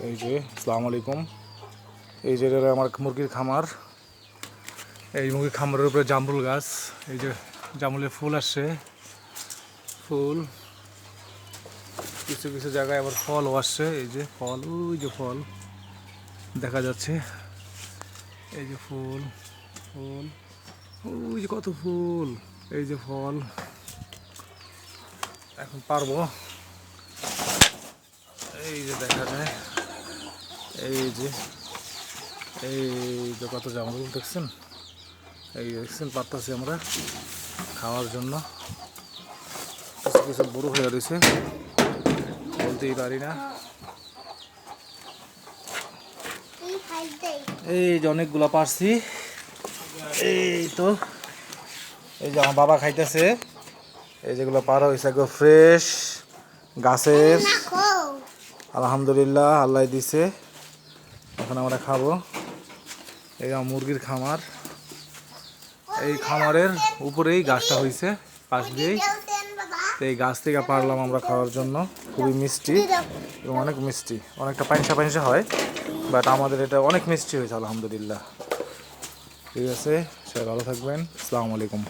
এই যে আসসালামু আলাইকুম। এই যে আমার মুরগির খামার। এই মুরগির খামারের উপরে জামরুল গাছ। এই যে জামরুলের ফুল আসছে, ফুল কিছু কিছু জায়গায় আবার ফলও আসছে। এই যে ফল, ওই যে ফল দেখা যাচ্ছে। এই যে ফুল, ফুল, ওই যে কত ফুল, এই যে ফল। এখন পারবো, এই যে দেখা যায়, এই যে কত জামরুল দেখছেন, এই দেখছেন পারতাছি আমরা খাওয়ার জন্য। কিছু কিছু বড় হয়ে রয়েছে, বলতেই পারি না। এই যে অনেকগুলা পারছি, এই তো এই যে আমার বাবা খাইতেছে। এই যেগুলো পারা হয়েছে একদম ফ্রেশ গাছের, আলহামদুলিল্লাহ আল্লাহ দিছে। এখন আমরা খাবো। এই আমার মুরগির খামার, এই খামারের উপরেই গাছটা হয়েছে পাশ দিয়েই। এই গাছ থেকে পারলাম আমরা খাওয়ার জন্য। খুবই মিষ্টি এবং অনেক মিষ্টি, অনেকটা পাইনসা পাইনসা হয়, বাট আমাদের এটা অনেক মিষ্টি হয়েছে আলহামদুলিল্লাহ। ঠিক আছে, সবাই ভালো থাকবেন। আসসালামু আলাইকুম।